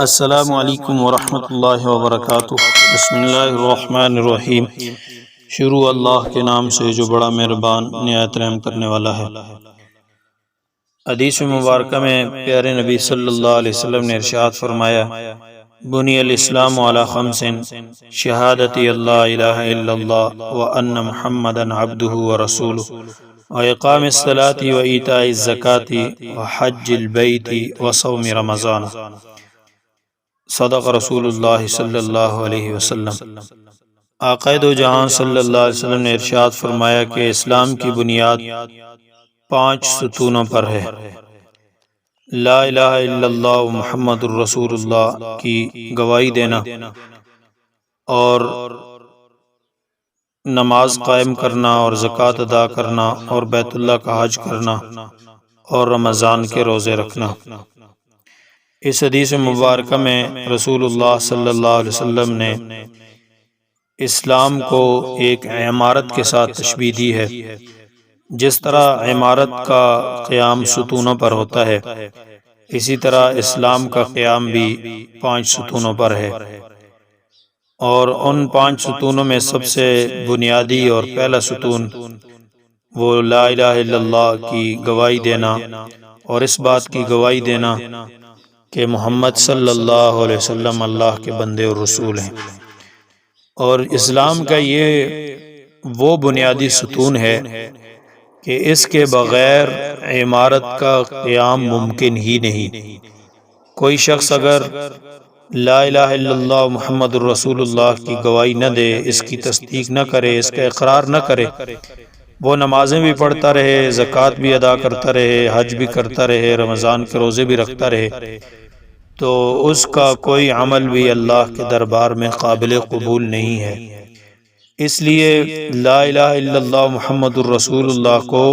السلام علیکم ورحمۃ اللہ وبرکاتہ۔ بسم اللہ الرحمن الرحیم۔ شروع اللہ کے نام سے جو بڑا مہربان نہایت رحم کرنے والا ہے۔ حدیث مبارکہ میں پیارے نبی صلی اللہ علیہ وسلم نے ارشاد فرمایا، بنی الاسلام علی خمس، شہادت اللہ الہ الا اللہ وان محمدا عبدہ ورسولہ واقام الصلاۃ وایتاء الزکاۃ وحج البیت وصوم رمضان۔ صدق رسول اللہ صلی اللہ علیہ وسلم۔ آقا دو جہاں صلی اللہ علیہ وسلم نے ارشاد فرمایا کہ اسلام کی بنیاد 5 ستونوں پر ہے: لا الہ الا اللہ محمد الرسول اللہ کی گواہی دینا، اور نماز قائم کرنا اور زکوٰۃ ادا کرنا اور بیت اللہ کا حج کرنا اور رمضان کے روزے رکھنا۔ اس حدیث مبارکہ میں رسول اللہ صلی اللہ علیہ وسلم نے اسلام کو ایک عمارت کے ساتھ تشبیہ دی ہے۔ جس طرح عمارت کا قیام ستونوں پر ہوتا ہے، اسی طرح اسلام کا قیام بھی 5 ستونوں پر ہے، اور ان 5 ستونوں میں سب سے بنیادی اور پہلا ستون وہ لا الہ الا اللہ کی گواہی دینا، اور اس بات کی گواہی دینا کہ محمد صلی اللہ علیہ وسلم اللہ کے بندے اور رسول ہیں۔ اور اسلام کا یہ وہ بنیادی ستون ہے کہ اس کے بغیر عمارت کا قیام ممکن ہی نہیں۔ کوئی شخص اگر لا الہ الا اللہ محمد الرسول اللہ کی گواہی نہ دے، اس کی تصدیق نہ کرے، اس کا اقرار نہ کرے، وہ نمازیں بھی پڑھتا رہے، زکوٰۃ بھی ادا کرتا رہے، حج بھی کرتا رہے، رمضان کے روزے بھی رکھتا رہے، تو اس کا کوئی عمل بھی اللہ کے دربار میں قابل قبول نہیں ہے۔ اس لیے لا الہ الا اللہ محمد الرسول اللہ کو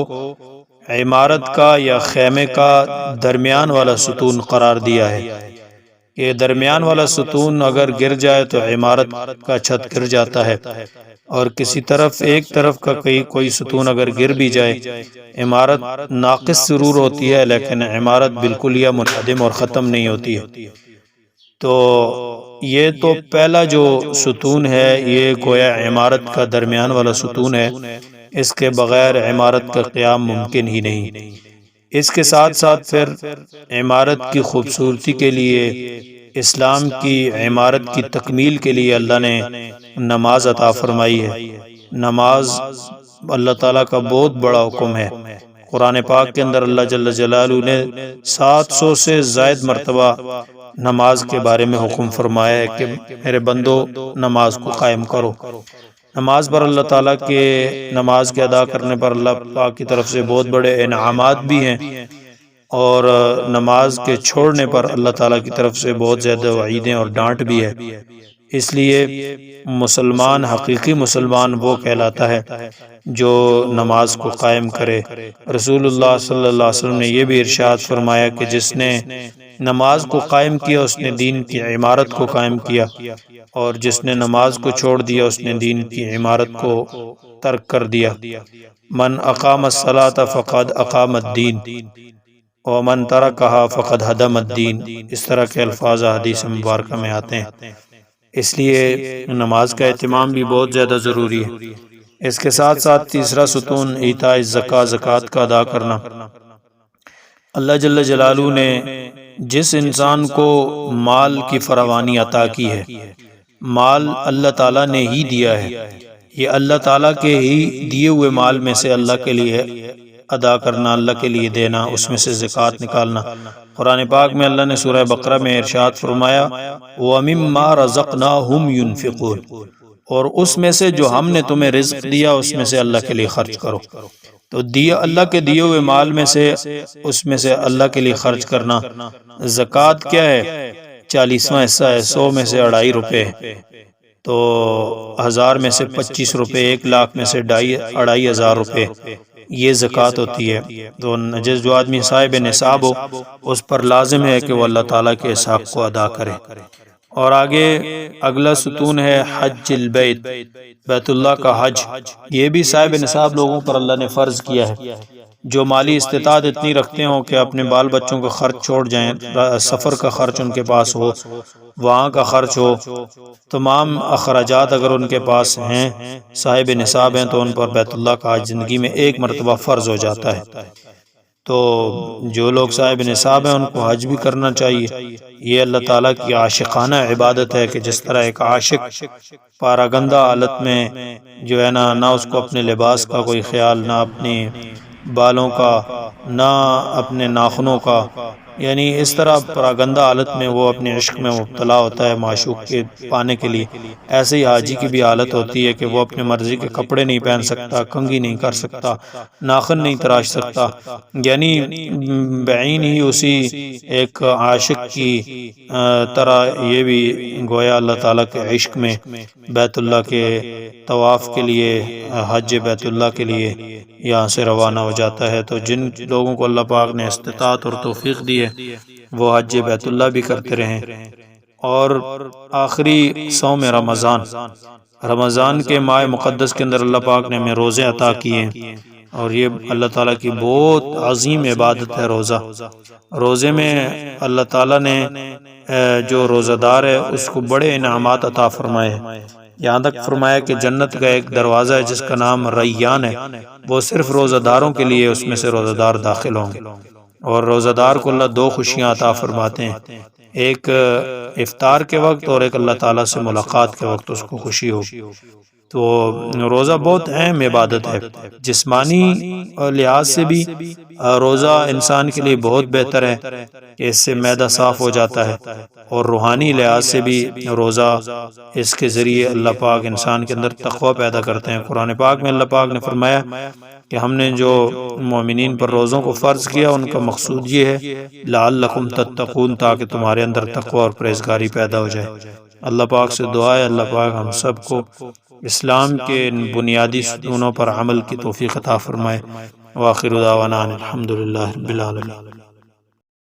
عمارت کا یا خیمے کا درمیان والا ستون قرار دیا ہے۔ یہ درمیان والا ستون اگر گر جائے تو عمارت کا چھت گر جاتا ہے، اور کسی طرف ایک طرف کا کوئی ستون اگر گر بھی جائے، عمارت ناقص ضرور ہوتی ہے لیکن عمارت بالکل یا منہدم اور ختم نہیں ہوتی ہے۔ تو یہ تو پہلا جو ستون ہے، یہ گویا عمارت کا درمیان والا ستون ہے، اس کے بغیر عمارت کا قیام ممکن ہی نہیں۔ اس کے ساتھ ساتھ پھر عمارت کی خوبصورتی کے لیے، اسلام کی عمارت کی تکمیل کے لیے اللہ نے نماز عطا فرمائی ہے۔ نماز اللہ تعالیٰ کا بہت بڑا حکم ہے۔ قرآن پاک کے اندر اللہ جل جلالہ نے 700 سے زائد مرتبہ نماز کے بارے میں حکم فرمایا ہے کہ میرے بندو نماز کو قائم کرو۔ نماز پر اللہ تعالیٰ کے نماز کے ادا کرنے پر اللہ پاک کی طرف سے بہت بڑے انعامات بھی ہیں، اور نماز کے چھوڑنے پر اللہ تعالیٰ کی طرف سے بہت زیادہ وعیدیں اور ڈانٹ بھی ہے۔ اس لیے مسلمان، حقیقی مسلمان وہ کہلاتا ہے جو نماز کو قائم کرے۔ رسول اللہ صلی اللہ علیہ وسلم نے یہ بھی ارشاد فرمایا کہ جس نے نماز کو قائم کیا اس نے دین کی عمارت کو قائم کیا، اور جس نے نماز کو چھوڑ دیا اس نے دین کی عمارت کو ترک کر دیا۔ من اقام الصلاۃ فقد اقام الدین ومن ترکہا فقد ہدم الدین، اس طرح کے الفاظ حدیث مبارکہ میں آتے ہیں۔ اس لیے نماز کا اہتمام بھی بہت زیادہ ضروری ہے۔ اس کے ساتھ ساتھ تیسرا ستون ایتاء الزکاۃ، زکوٰۃ کا ادا کرنا۔ اللہ جل جلالہ نے جس انسان کو مال کی فراوانی عطا کی ہے، مال اللہ تعالیٰ نے ہی دیا ہے، یہ اللہ تعالیٰ کے ہی دیے ہوئے مال میں سے اللہ کے لیے ادا کرنا، اللہ کے لیے دینا، اس میں سے زکوٰۃ نکالنا۔ قرآن پاک میں اللہ نے سورہ بقرہ میں ارشاد فرمایا، وَمِمَّا رَزَقْنَاهُمْ يُنْفِقُونَ، اور اس میں سے جو ہم نے تمہیں رزق دیا اس میں سے اللہ کے لیے خرچ کرو۔ تو اللہ کے دیے ہوئے مال میں سے، اس میں سے اللہ کے لیے خرچ کرنا۔ زکوٰۃ کیا ہے؟ 40واں حصہ ہے، 100 میں سے 2.5 روپے، تو 1000 میں سے 25 روپے، 1 لاکھ میں سے 2.5 روپے، یہ زکوٰۃ ہوتی ہے۔ تو جو آدمی صاحب نصاب ہو اس پر لازم ہے کہ وہ اللہ تعالیٰ کے اس حق کو ادا کرے۔ اور آگے اگلا ستون ہے حج البیت، بیت اللہ کا حج۔ یہ بھی صاحب نصاب لوگوں پر اللہ نے فرض کیا ہے۔ جو مالی استطاعت اتنی رکھتے ہوں کہ اپنے بال بچوں کا خرچ چھوڑ جائیں، سفر کا خرچ ان کے پاس ہو، وہاں کا خرچ ہو، تمام اخراجات اگر ان کے پاس ہیں، صاحب نصاب ہیں، تو ان پر بیت اللہ کا حج زندگی میں ایک مرتبہ فرض ہو جاتا ہے۔ تو جو لوگ صاحب نصاب ہیں ان کو حج بھی کرنا چاہیے۔ یہ اللہ تعالیٰ کی عاشقانہ عبادت ہے کہ جس طرح ایک عاشق پاراگندہ حالت میں جو ہے نہ اس کو اپنے لباس کا کوئی خیال، نہ اپنے بالوں کا، نہ اپنے ناخنوں کا، یعنی اس طرح پراگندہ حالت میں وہ اپنے عشق میں مبتلا ہوتا ہے معشوق کے پانے کے لیے، ایسے ہی حاجی کی بھی حالت ہوتی ہے کہ وہ اپنے مرضی کے کپڑے نہیں پہن سکتا، کنگھی نہیں کر سکتا، ناخن نہیں تراش سکتا، یعنی بعین ہی اسی ایک عاشق کی طرح یہ بھی گویا اللہ تعالیٰ کے عشق میں بیت اللہ کے طواف کے لیے، حج بیت اللہ کے لیے یہاں سے روانہ ہو جاتا ہے۔ تو جن لوگوں کو اللہ پاک نے استطاعت اور توفیق دی ہے وہ حج بیت اللہ بھی کرتے رہیں۔ اور آخری صوم رمضان کے ماہ مقدس کے اندر اللہ پاک نے ہمیں روزے عطا کیے ہیں، اور یہ اللہ تعالیٰ کی بہت عظیم عبادت ہے روزہ۔ روزے میں اللہ تعالیٰ نے جو روزہ دار ہے اس کو بڑے انعامات عطا فرمائے ہیں، یہاں تک فرمایا کہ جنت کا ایک دروازہ ہے جس کا نام ریان ہے، وہ صرف روزہ داروں کے لیے اس میں سے روزہ دار داخل ہوں گے، اور روزہ دار کو اللہ دو خوشیاں عطا فرماتے ہیں، ایک افطار کے وقت اور ایک اللہ تعالیٰ سے ملاقات کے وقت اس کو خوشی ہوگی۔ تو روزہ بہت اہم عبادت ہے، جسمانی لحاظ سے بھی روزہ انسان کے لیے بہت بہتر ہے کہ اس سے معدہ صاف ہو جاتا ہے، اور روحانی لحاظ سے بھی روزہ اس کے ذریعے اللہ پاک انسان کے اندر تقوی پیدا کرتے ہیں۔ قرآن پاک میں اللہ پاک نے فرمایا کہ ہم نے جو مومنین پر روزوں کو فرض کیا ان کا مقصود یہ ہے لعلکم تتقون، تاکہ تمہارے اندر تقوی اور پرہیزگاری پیدا ہو جائے۔ اللہ پاک سے دعا ہے اللہ پاک ہم سب کو اسلام کے ان بنیادی ستونوں پر عمل کی توفیق عطا فرمائے۔ وآخر دعوانا الحمدللہ رب العالمین۔